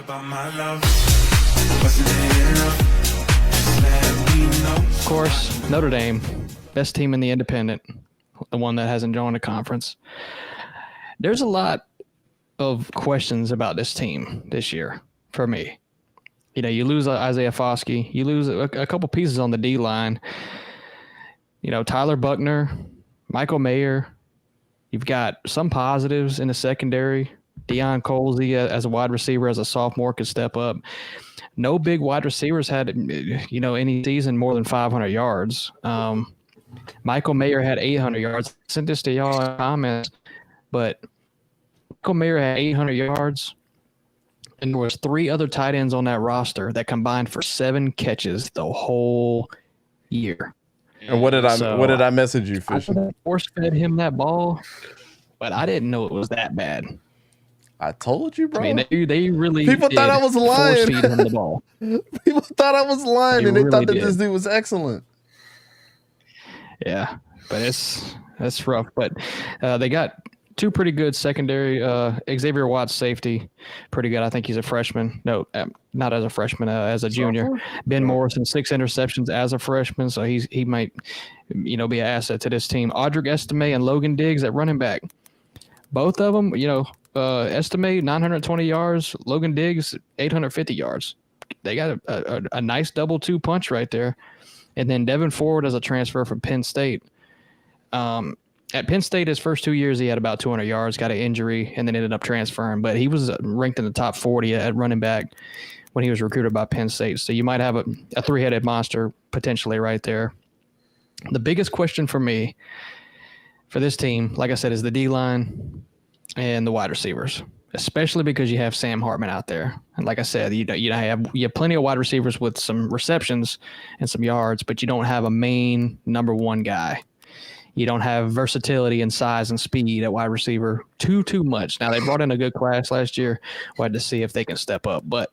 Of course, Notre Dame, best team in the independent, the one that hasn't joined a conference. There's a lot of questions about this team this year for me. You know, you lose Isaiah Foskey. You lose a couple pieces on the D-line. You know, Tyler Buckner, Michael Mayer. You've got some positives in the secondary. Deion Colsey as a wide receiver, as a sophomore, could step up. No big wide receivers had, you know, any season more than 500 yards. Michael Mayer had 800 yards. I sent this to y'all in comments, but Michael Mayer had 800 yards, and there was 3 other tight ends on that roster that combined for 7 catches the whole year. And what did I message you, Fisher? I force fed him that ball, but I didn't know it was that bad. I told you, bro. I mean, they really people thought I was lying. Force feed him the ball. People thought I was lying, and they thought that this dude was excellent. Yeah, but that's rough. But they got 2 pretty good secondary. Xavier Watts, safety, pretty good. I think he's a freshman. No, not as a freshman, as a junior. Ben Morrison, 6 interceptions as a freshman, so he might, you know, be an asset to this team. Audric Estime and Logan Diggs at running back. Both of them, you know, Estime 920 yards, Logan Diggs 850 yards. They got a nice double 2 punch right there. And then Devin Ford as a transfer from Penn State. At Penn State, his first 2 years, he had about 200 yards, got an injury, and then ended up transferring. But he was ranked in the top 40 at running back when he was recruited by Penn State. So you might have a 3-headed monster potentially right there. The biggest question for me for this team, like I said, is the D-line and the wide receivers, especially because you have Sam Hartman out there. And like I said, you have plenty of wide receivers with some receptions and some yards, but you don't have a main number 1 guy. You don't have versatility and size and speed at wide receiver too much. Now, they brought in a good class last year. We'll have to see if they can step up. But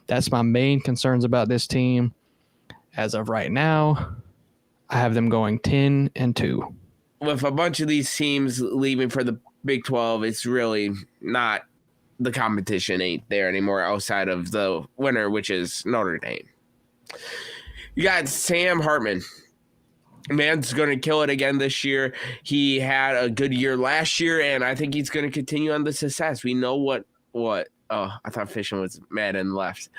that's my main concerns about this team. As of right now, I have them going 10-2. With a bunch of these teams leaving for the Big 12, it's really not, the competition ain't there anymore outside of the winner, which is Notre Dame. You got Sam Hartman. Man's going to kill it again this year. He had a good year last year, and I think he's going to continue on the success. We know what. Oh, I thought Fishman was mad and left.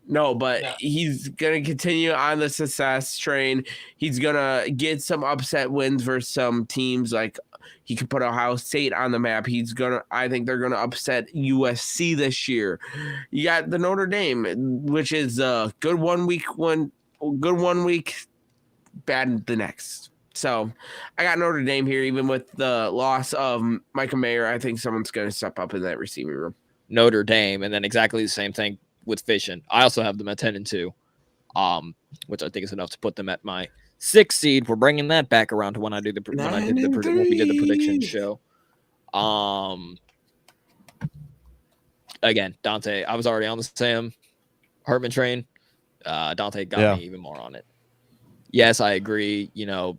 No, but he's going to continue on the success train. He's going to get some upset wins versus some teams. Like, he could put Ohio State on the map. I think they're going to upset USC this year. You got the Notre Dame, which is a good 1 week, bad the next. So I got Notre Dame here, even with the loss of Michael Mayer. I think someone's going to step up in that receiving room. Notre Dame, and then exactly the same thing with Fishing. I also have them at 10-2, which I think is enough to put them at my 6th seed. We're bringing that back around to when we did the prediction show. Again, Dante, I was already on the Sam Hartman train. Dante got me even more on it. Yes, I agree. You know,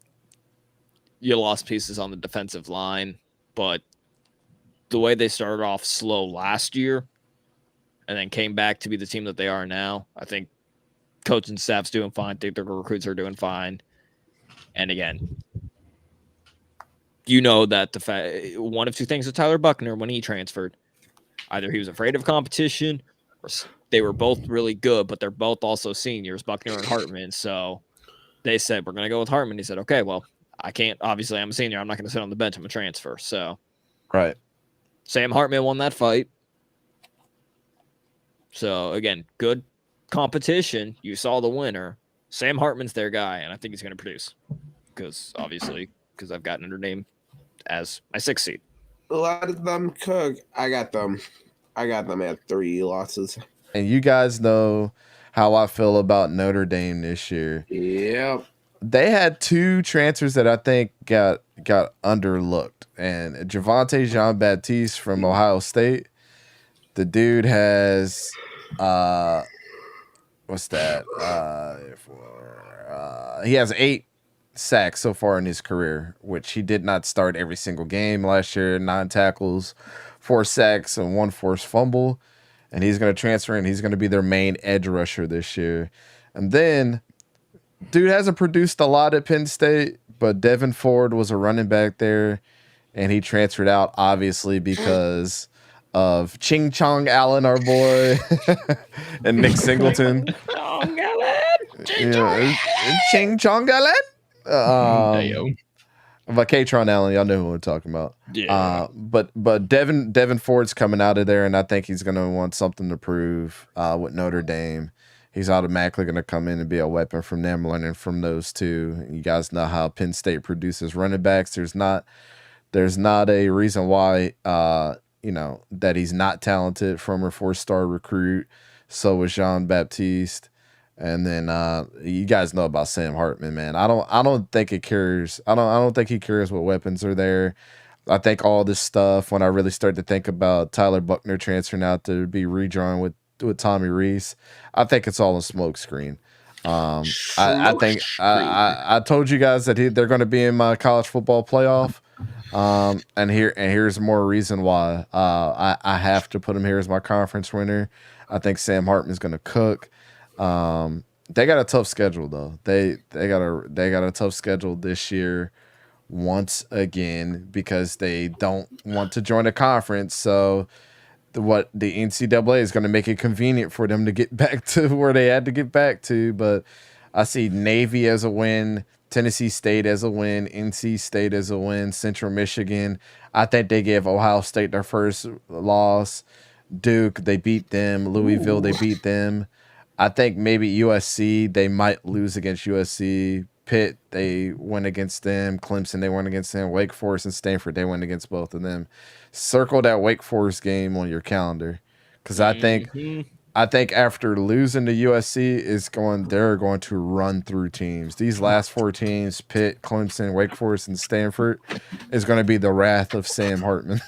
you lost pieces on the defensive line, but the way they started off slow last year and then came back to be the team that they are now, I think coach and staff's doing fine. I think their recruits are doing fine. And again, you know that one of 2 things with Tyler Buckner when he transferred. Either he was afraid of competition or they were both really good, but they're both also seniors, Buckner and Hartman. So they said, we're going to go with Hartman. He said, okay, well, I can't. Obviously, I'm a senior. I'm not going to sit on the bench. I'm a transfer. So, right. Sam Hartman won that fight. So, again, good competition. You saw the winner. Sam Hartman's their guy, and I think he's going to produce. Because I've got Notre Dame as my 6th seed. A lot of them cook. I got them at 3 losses. And you guys know how I feel about Notre Dame this year. Yep. They had 2 transfers that I think got underlooked. And Javonte Jean-Baptiste from Ohio State, the dude has what's that? He has 8 sacks so far in his career, which he did not start every single game last year. 9 tackles, 4 sacks, and 1 forced fumble. and he's going to transfer in. He's going to be their main edge rusher this year. And then, dude hasn't produced a lot at Penn State, but Devin Ford was a running back there, and he transferred out, obviously, because of Ching Chong Allen, our boy, and Nick Singleton. Ching Chong Allen? Vacatron Allen, y'all know who we're talking about. Yeah. But Devin Ford's coming out of there, and I think he's going to want something to prove with Notre Dame. He's automatically going to come in and be a weapon from them, learning from those two. You guys know how Penn State produces running backs. There's not a reason why that he's not talented. Former 4-star recruit. So was Jean-Baptiste. And then you guys know about Sam Hartman, man. I don't think it cares. I don't think he cares what weapons are there. I think all this stuff, when I really start to think about Tyler Buckner transferring out to be redrawn with Tommy Rees, I think it's all a smoke screen. I think I told you guys that they're going to be in my college football playoff. And here's more reason why. I have to put him here as my conference winner. I think Sam Hartman's going to cook. They got a tough schedule though. They got a tough schedule this year once again because they don't want to join a conference. So the NCAA is going to make it convenient for them to get back to where they had to get back to. But I see Navy as a win, Tennessee State as a win, NC State as a win, Central Michigan. I think they gave Ohio State their first loss. Duke, they beat them. Louisville, they beat them. I think maybe USC, they might lose against USC. Pitt, they win against them. Clemson, they win against them. Wake Forest and Stanford, they win against both of them. Circle that Wake Forest game on your calendar, because I think after losing to USC, they're going to run through teams. These last 4 teams, Pitt, Clemson, Wake Forest, and Stanford, is going to be the wrath of Sam Hartman.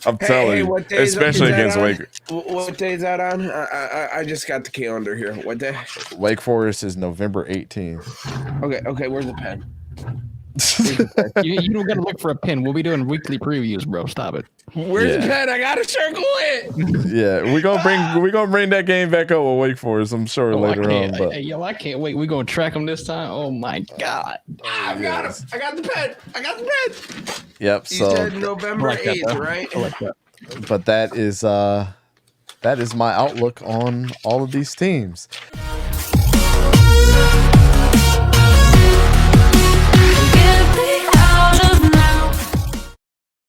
I'm telling you, especially against Wake. What day is that on? I just got the calendar here. What day? Wake Forest is November 18th. Okay. Where's the pen? You don't got to look for a pin. We'll be doing weekly previews, bro. Stop it. Where's the pen? I gotta circle it. Yeah, we're gonna bring that game back up with Wake Forest, I'm sure, later on. But I can't wait. We're gonna track them this time. Oh my god. I got him. I got the pen. Yep. You so said November 8th, right? I like that. But that is my outlook on all of these teams.